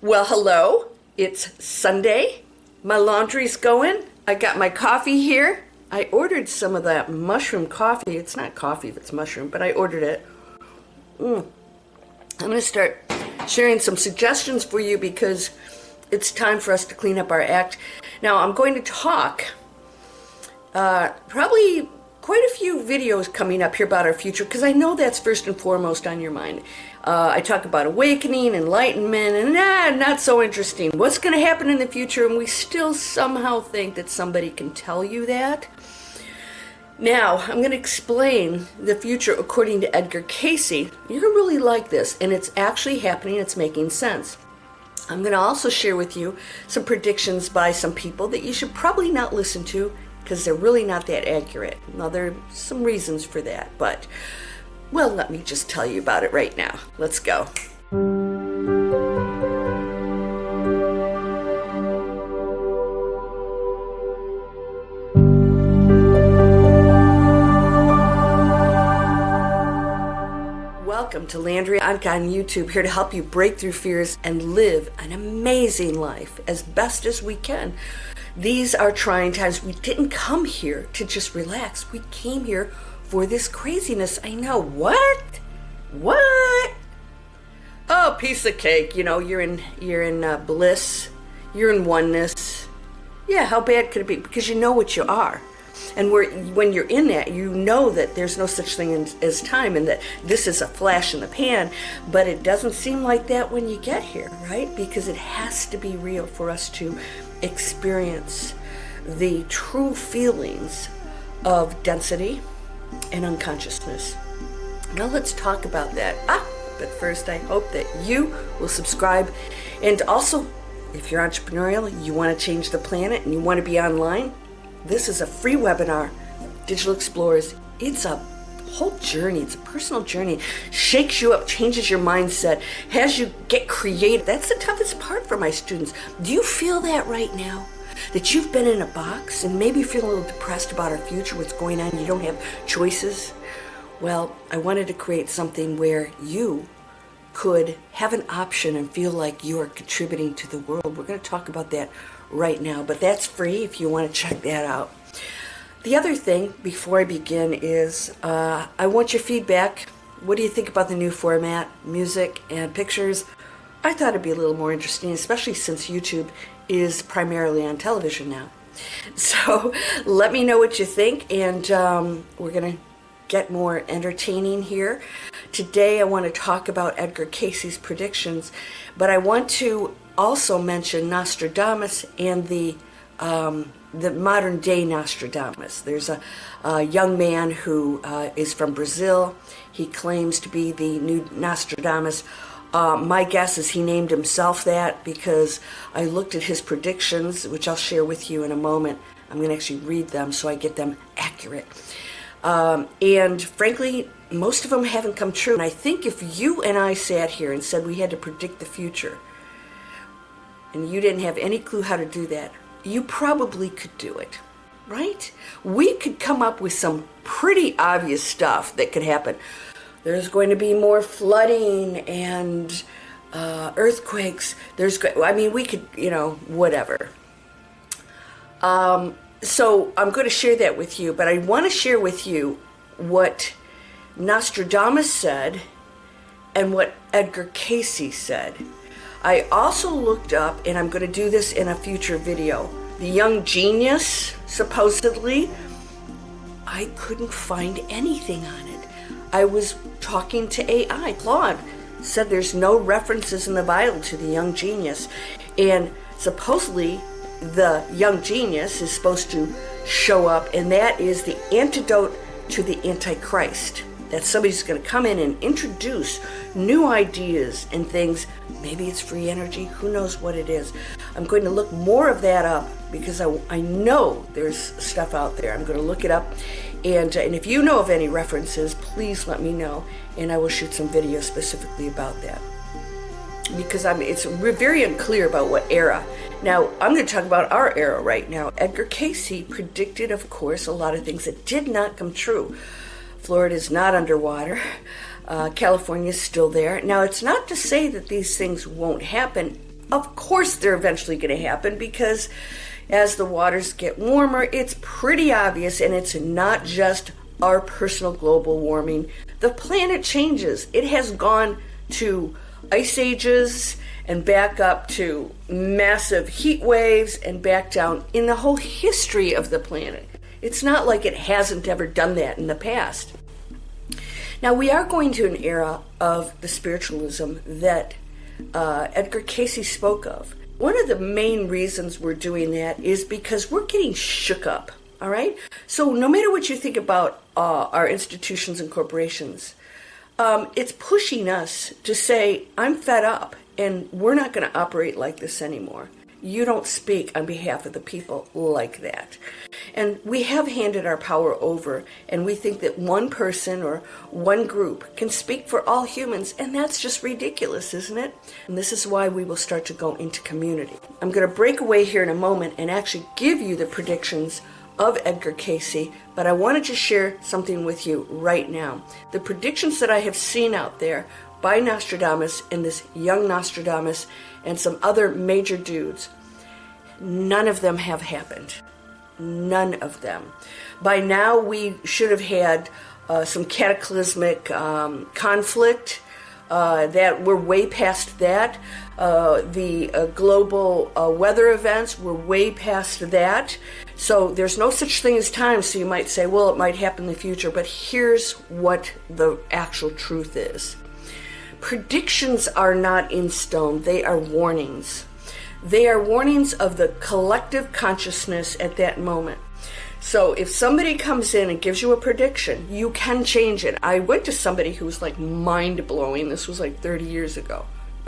Well, hello. It's Sunday. My laundry's going. I got my coffee here. I ordered some of that mushroom coffee. It's not coffee if it's mushroom, but I ordered it. I'm going to start sharing some suggestions for you because it's time for us to clean up our act. Now, I'm going to talk probably quite a few videos coming up here about our future because I know that's first and foremost on your mind. I talk about awakening, enlightenment, and not so interesting. What's going to happen in the future, and we still somehow think that somebody can tell you that. Now, I'm going to explain the future according to Edgar Cayce. You're going to really like this, and it's actually happening. It's making sense. I'm going to also share with you some predictions by some people that you should probably not listen to because they're really not that accurate. Now, there are some reasons for that, but, well, let me just tell you about it right now. Let's go. Welcome to Landria, Onkka on YouTube, here to help you break through fears and live an amazing life as best as we can. These are trying times. We didn't come here to just relax. We came here for this craziness. I know. What? Oh, piece of cake. You know, you're in bliss. You're in oneness. Yeah, how bad could it be? Because you know what you are. And when you're in that, you know that there's no such thing as time and that this is a flash in the pan. But it doesn't seem like that when you get here, right? Because it has to be real for us to experience the true feelings of density and unconsciousness. Now let's talk about that. But first I hope that you will subscribe. And also, if you're entrepreneurial, you want to change the planet and you want to be online, this is a free webinar, Digital Explorers. It's a whole journey. It's a personal journey. Shakes you up, changes your mindset, has you get creative. That's the toughest part for my students. Do you feel that right now? That you've been in a box and maybe you feel a little depressed about our future, what's going on, you don't have choices? Well, I wanted to create something where you could have an option and feel like you are contributing to the world. We're going to talk about that right now, but that's free if you want to check that out. The other thing before I begin is I want your feedback. What do you think about the new format, music and pictures? I thought it'd be a little more interesting, especially since YouTube is primarily on television now. So let me know what you think, and we're going to get more entertaining here. Today I want to talk about Edgar Cayce's predictions, but I want to also mention Nostradamus and the modern day Nostradamus. There's a young man who is from Brazil. He claims to be the new Nostradamus. My guess is he named himself that because I looked at his predictions, which I'll share with you in a moment. I'm going to actually read them so I get them accurate. And frankly, most of them haven't come true. And I think if you and I sat here and said we had to predict the future, and you didn't have any clue how to do that, you probably could do it, right? We could come up with some pretty obvious stuff that could happen. There's going to be more flooding and earthquakes. We could, whatever. So I'm going to share that with you, but I want to share with you what Nostradamus said and what Edgar Cayce said. I also looked up, and I'm going to do this in a future video, the young genius, supposedly. I couldn't find anything on it. I was talking to AI. Claude said there's no references in the Bible to the young genius. And supposedly the young genius is supposed to show up, and that is the antidote to the Antichrist. That somebody's going to come in and introduce new ideas and things. Maybe it's free energy. Who knows what it is? I'm going to look more of that up because I know there's stuff out there. I'm going to look it up. And if you know of any references, please let me know. And I will shoot some videos specifically about that. Because it's very unclear about what era. Now, I'm going to talk about our era right now. Edgar Cayce predicted, of course, a lot of things that did not come true. Florida is not underwater. California is still there. Now, it's not to say that these things won't happen Of course they're eventually going to happen, because as the waters get warmer, it's pretty obvious, and it's not just our personal global warming. The planet changes. It has gone to ice ages and back up to massive heat waves and back down in the whole history of the planet. It's not like it hasn't ever done that in the past. Now, we are going to an era of the spiritualism that Edgar Cayce spoke of. One of the main reasons we're doing that is because we're getting shook up, all right? So no matter what you think about our institutions and corporations, it's pushing us to say, I'm fed up, and we're not going to operate like this anymore. You don't speak on behalf of the people like that. And we have handed our power over, and we think that one person or one group can speak for all humans, and that's just ridiculous, isn't it? And this is why we will start to go into community. I'm going to break away here in a moment and actually give you the predictions of Edgar Cayce, but I wanted to share something with you right now. The predictions that I have seen out there by Nostradamus and this young Nostradamus and some other major dudes, none of them have happened. None of them. By now we should have had some cataclysmic conflict. That we're way past that. The global weather events, we're way past that. So there's no such thing as time. So you might say, well, it might happen in the future. But here's what the actual truth is. Predictions are not in stone. They are warnings. They are warnings of the collective consciousness at that moment. So if somebody comes in and gives you a prediction, you can change it. I went to somebody who was like mind-blowing. This was like 30 years ago.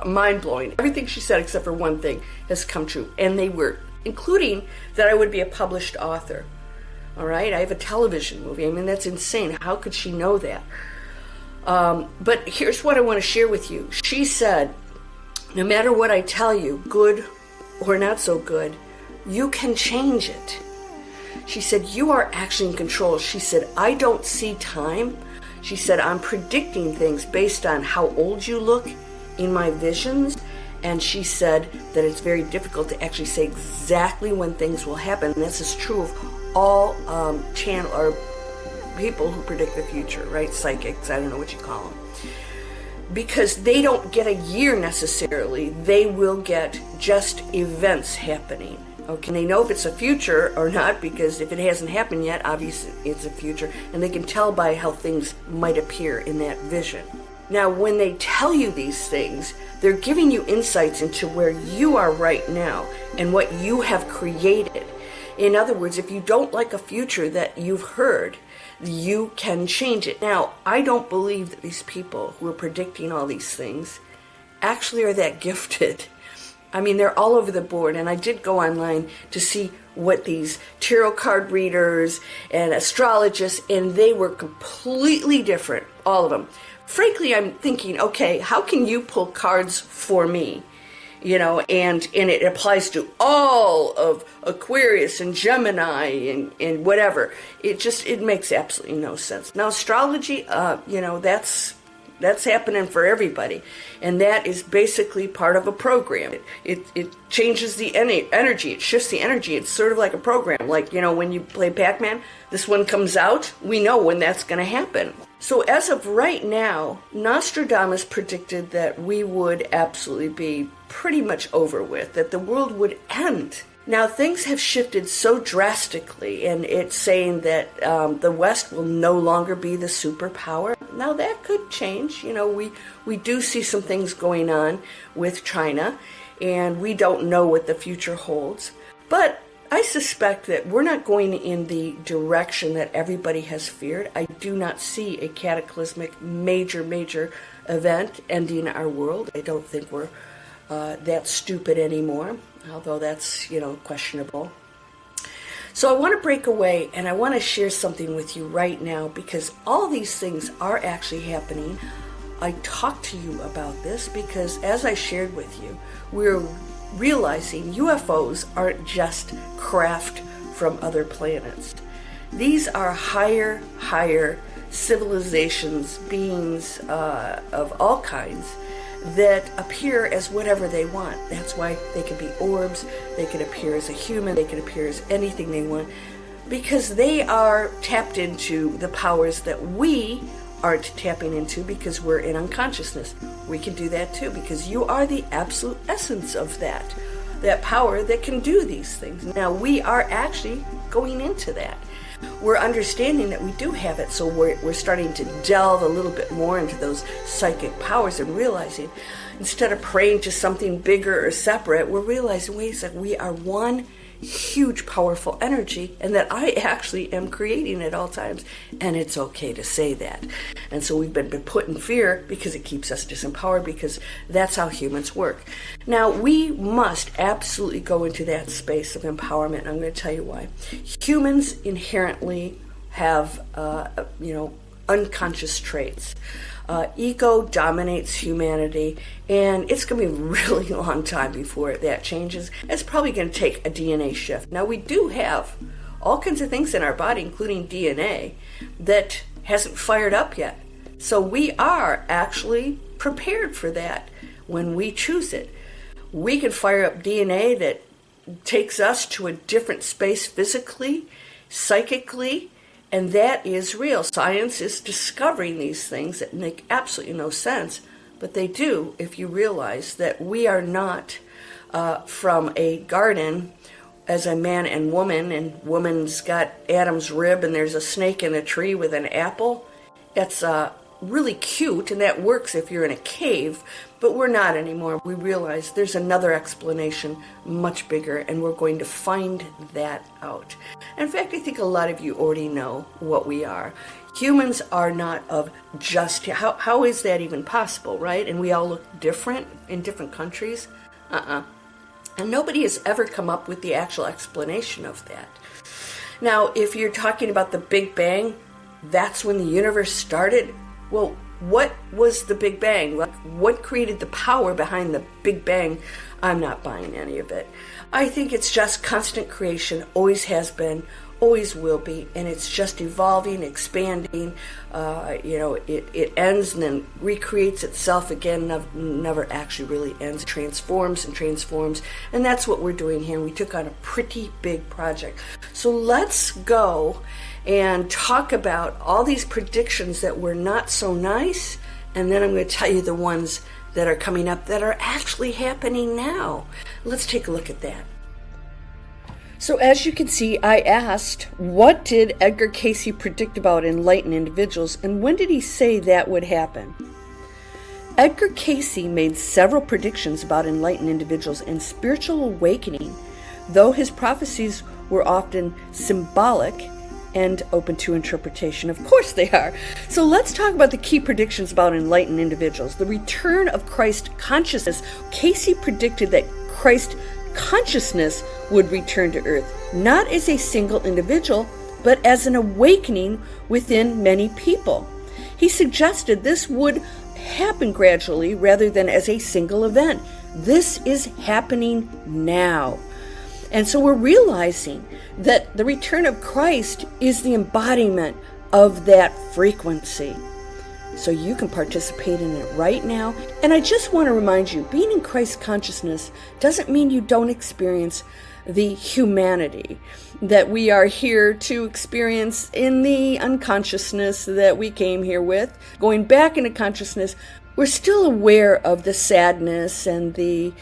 Mind-blowing. Everything she said except for one thing has come true. And they were, including that I would be a published author. All right? I have a television movie. I mean, that's insane. How could she know that? But here's what I want to share with you. She said, no matter what I tell you, good or not so good, you can change it. She said, you are actually in control. She said, I don't see time. She said, I'm predicting things based on how old you look in my visions. And she said that it's very difficult to actually say exactly when things will happen. And this is true of all channel or people who predict the future, right? Psychics, I don't know what you call them. Because they don't get a year necessarily. They will get just events happening. Okay, and they know if it's a future or not, because if it hasn't happened yet, obviously it's a future, and they can tell by how things might appear in that vision. Now, when they tell you these things, they're giving you insights into where you are right now and what you have created. In other words, if you don't like a future that you've heard, you can change it. Now, I don't believe that these people who are predicting all these things actually are that gifted. I mean, they're all over the board, and I did go online to see what these tarot card readers and astrologists, and they were completely different, all of them. Frankly, I'm thinking, okay, how can you pull cards for me? You know, and it applies to all of Aquarius and Gemini and whatever. It makes absolutely no sense. Now, astrology, that's happening for everybody. And that is basically part of a program. It changes the energy. It shifts the energy. It's sort of like a program. Like, you know, when you play Pac-Man, this one comes out. We know when that's going to happen. So as of right now, Nostradamus predicted that we would absolutely be pretty much over with, that the world would end. Now, things have shifted so drastically, and it's saying that the West will no longer be the superpower. Now, that could change. You know, we do see some things going on with China, and we don't know what the future holds. But I suspect that we're not going in the direction that everybody has feared. I do not see a cataclysmic major event ending our world. I don't think we're that stupid anymore, although that's, questionable. So I want to break away and I want to share something with you right now, because all these things are actually happening. I talked to you about this because, as I shared with you, we're realizing UFOs aren't just craft from other planets. These are higher civilizations, beings of all kinds that appear as whatever they want. That's why they can be orbs, they can appear as a human, they can appear as anything they want, because they are tapped into the powers that we aren't tapping into because we're in unconsciousness. We can do that too, because you are the absolute essence of that power that can do these things. Now we are actually going into that. We're understanding that we do have it, so we're starting to delve a little bit more into those psychic powers and realizing, instead of praying to something bigger or separate, we're realizing, wait a second, we are one huge powerful energy, and that I actually am creating at all times, and it's okay to say that. And so we've been put in fear because it keeps us disempowered, because that's how humans work. Now we must absolutely go into that space of empowerment, and I'm going to tell you why. Humans inherently have unconscious traits. Ego dominates humanity, and it's going to be a really long time before that changes. It's probably going to take a DNA shift. Now, we do have all kinds of things in our body, including DNA, that hasn't fired up yet. So we are actually prepared for that when we choose it. We can fire up DNA that takes us to a different space physically, psychically, and that is real. Science is discovering these things that make absolutely no sense, but they do if you realize that we are not from a garden as a man and woman's got Adam's rib and there's a snake in a tree with an apple. It's really cute, and that works if you're in a cave, but we're not anymore. We realize there's another explanation, much bigger, and we're going to find that out. In fact, I think a lot of you already know what we are. Humans are not of just, how is that even possible, right? And we all look different in different countries. And nobody has ever come up with the actual explanation of that. Now, if you're talking about the Big Bang, that's when the universe started. Well, what was the Big Bang? What created the power behind the Big Bang? I'm not buying any of it. I think it's just constant creation, always has been, always will be, and it's just evolving, expanding. It ends and then recreates itself again, never actually really ends, transforms, and that's what we're doing here. We took on a pretty big project. So let's go and talk about all these predictions that were not so nice, and then I'm going to tell you the ones that are coming up that are actually happening now. Let's take a look at that. So as you can see, I asked, what did Edgar Cayce predict about enlightened individuals, and when did he say that would happen? Edgar Cayce made several predictions about enlightened individuals and spiritual awakening, though his prophecies were often symbolic and open to interpretation. Of course they are. So let's talk about the key predictions about enlightened individuals. The return of Christ consciousness. Cayce predicted that Christ consciousness would return to earth, not as a single individual, but as an awakening within many people. He suggested this would happen gradually rather than as a single event. This is happening now. And so we're realizing that the return of Christ is the embodiment of that frequency. So you can participate in it right now. And I just want to remind you, being in Christ consciousness doesn't mean you don't experience the humanity that we are here to experience in the unconsciousness that we came here with. Going back into consciousness, we're still aware of the sadness and the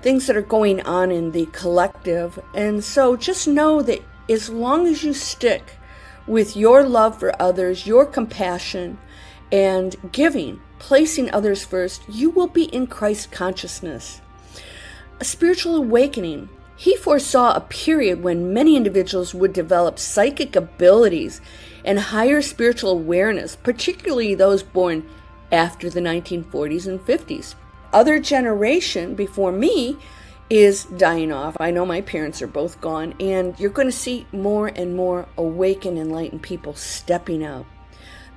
things that are going on in the collective. And so just know that as long as you stick with your love for others, your compassion, and giving, placing others first, you will be in Christ consciousness. A spiritual awakening. He foresaw a period when many individuals would develop psychic abilities and higher spiritual awareness, particularly those born after the 1940s and 50s. Other generation before me is dying off. I know my parents are both gone, and you're going to see more and more awakened, enlightened people stepping out.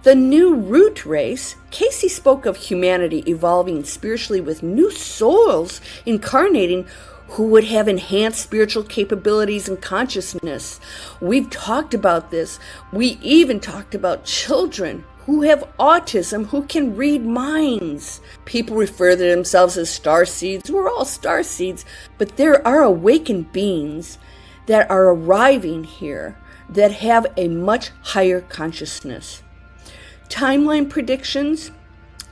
The new root race. Cayce spoke of humanity evolving spiritually with new souls incarnating who would have enhanced spiritual capabilities and consciousness. We've talked about this. We even talked about children who have autism, who can read minds. People refer to themselves as star seeds. We're all star seeds, but there are awakened beings that are arriving here that have a much higher consciousness. Timeline predictions.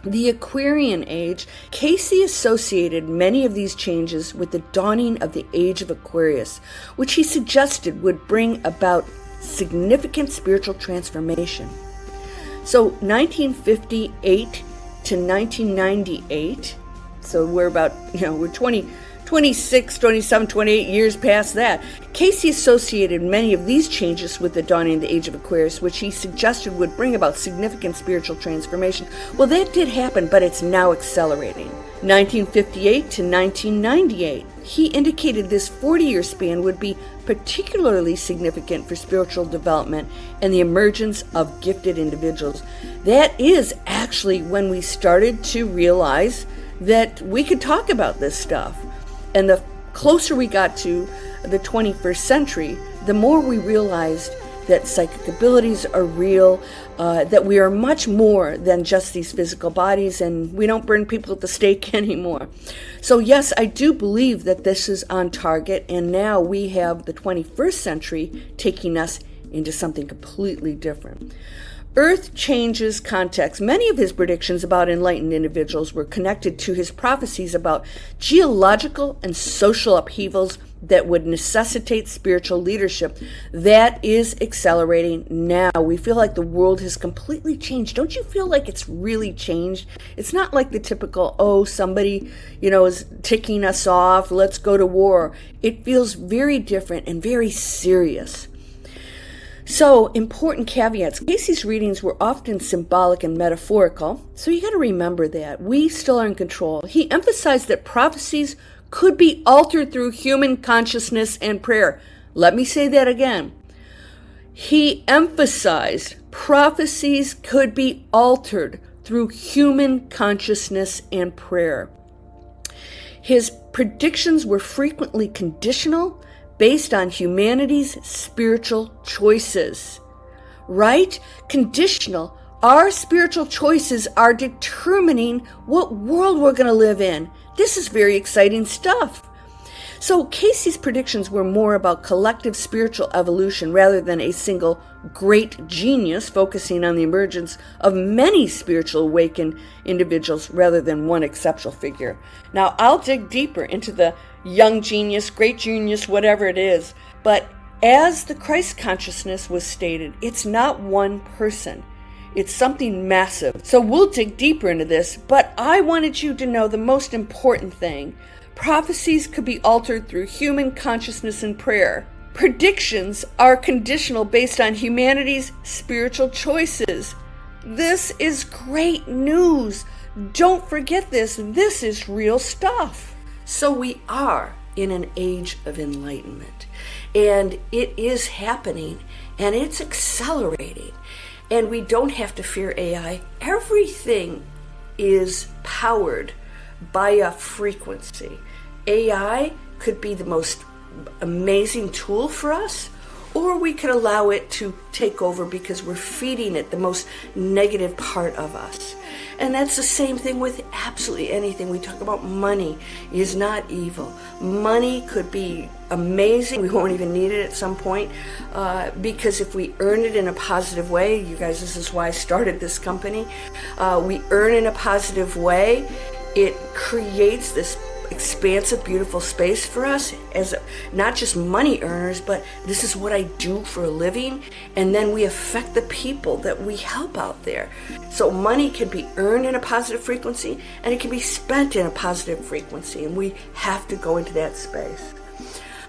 The Aquarian age. Cayce associated many of these changes with the dawning of the age of Aquarius, which he suggested would bring about significant spiritual transformation. So 1958 to 1998, so we're about, we're 26, 27, 28 years past that. Cayce associated many of these changes with the dawning of the age of Aquarius, which he suggested would bring about significant spiritual transformation. Well, that did happen, but it's now accelerating. 1958 to 1998, he indicated this 40-year span would be particularly significant for spiritual development and the emergence of gifted individuals. That is actually when we started to realize that we could talk about this stuff. And the closer we got to the 21st century, the more we realized that psychic abilities are real, that we are much more than just these physical bodies, and we don't burn people at the stake anymore. So yes, I do believe that this is on target, and now we have the 21st century taking us into something completely different. Earth changes context. Many of his predictions about enlightened individuals were connected to his prophecies about geological and social upheavals that would necessitate spiritual leadership. That is accelerating now. We feel like the world has completely changed. Don't you feel like it's really changed? It's not like the typical, somebody, is ticking us off, let's go to war. It feels very different and very serious. So, important caveats. Cayce's readings were often symbolic and metaphorical, so you got to remember that. We still are in control. He emphasized that prophecies could be altered through human consciousness and prayer. Let me say that again. He emphasized prophecies could be altered through human consciousness and prayer. His predictions were frequently conditional, based on humanity's spiritual choices, right? Conditional. Our spiritual choices are determining what world we're going to live in. This is very exciting stuff. So Cayce's predictions were more about collective spiritual evolution rather than a single great genius focusing on the emergence of many spiritual awakened individuals rather than one exceptional figure. Now, I'll dig deeper into the young genius, great genius, whatever it is. But as the Christ consciousness was stated, it's not one person. It's something massive. So we'll dig deeper into this, but I wanted you to know the most important thing. Prophecies could be altered through human consciousness and prayer. Predictions are conditional based on humanity's spiritual choices. This is great news. Don't forget this. This is real stuff. So we are in an age of enlightenment, and it is happening, and it's accelerating, and we don't have to fear AI. Everything is powered by a frequency. AI could be the most amazing tool for us, or we could allow it to take over because we're feeding it the most negative part of us. And that's the same thing with absolutely anything. We talk about money is not evil. Money could be amazing. We won't even need it at some point because if we earn it in a positive way, you guys, this is why I started this company. We earn in a positive way. It creates this expansive, beautiful space for us as not just money earners, but this is what I do for a living, and then we affect the people that we help out there. So money can be earned in a positive frequency, and it can be spent in a positive frequency, and we have to go into that space.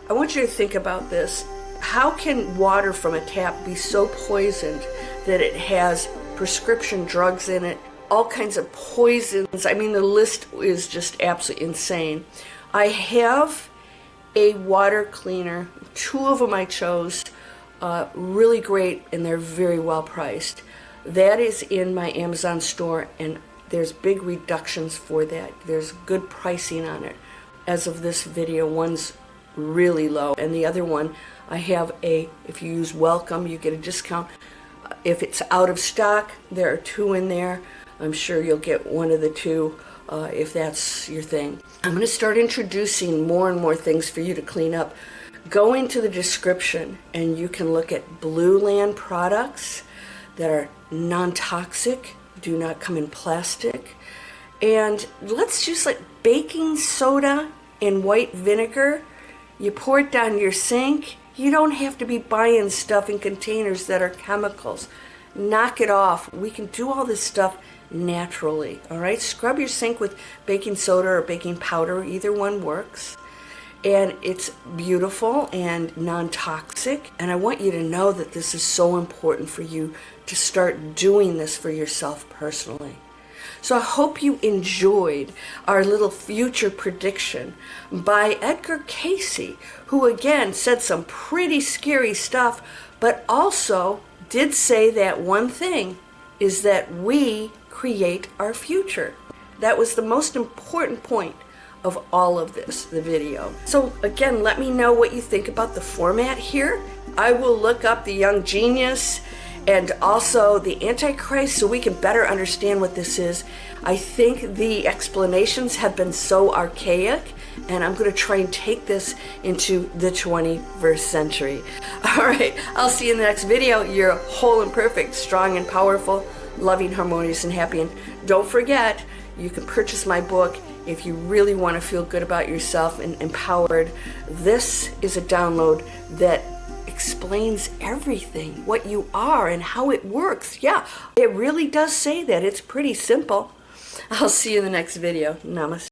I want you to think about this. How can water from a tap be so poisoned that it has prescription drugs in it, all kinds of poisons? I mean, the list is just absolutely insane. I have a water cleaner. 2 of them I chose. Really great, and they're very well priced. That is in my Amazon store, and there's big reductions for that. There's good pricing on it. As of this video, one's really low, and the other one, I have if you use Welcome, you get a discount. If it's out of stock, there are 2 in there. I'm sure you'll get one of the 2 if that's your thing. I'm going to start introducing more and more things for you to clean up. Go into the description and you can look at Blue Land products that are non-toxic, do not come in plastic. And let's just like baking soda and white vinegar. You pour it down your sink. You don't have to be buying stuff in containers that are chemicals. Knock it off. We can do all this stuff naturally, all right? Scrub your sink with baking soda or baking powder. Either one works. And it's beautiful and non-toxic. And I want you to know that this is so important for you to start doing this for yourself personally. So I hope you enjoyed our little future prediction by Edgar Cayce, who again said some pretty scary stuff, but also did say that one thing is that we create our future. That was the most important point of all of this, the video. So again, let me know what you think about the format here. I will look up the Young Genius and also the Antichrist so we can better understand what this is. I think the explanations have been so archaic, and I'm going to try and take this into the 21st century. All right, I'll see you in the next video. You're whole and perfect, strong and powerful, loving, harmonious, and happy. And don't forget, you can purchase my book if you really want to feel good about yourself and empowered. This is a download that explains everything, what you are and how it works. Yeah, it really does say that. It's pretty simple. I'll see you in the next video. Namaste.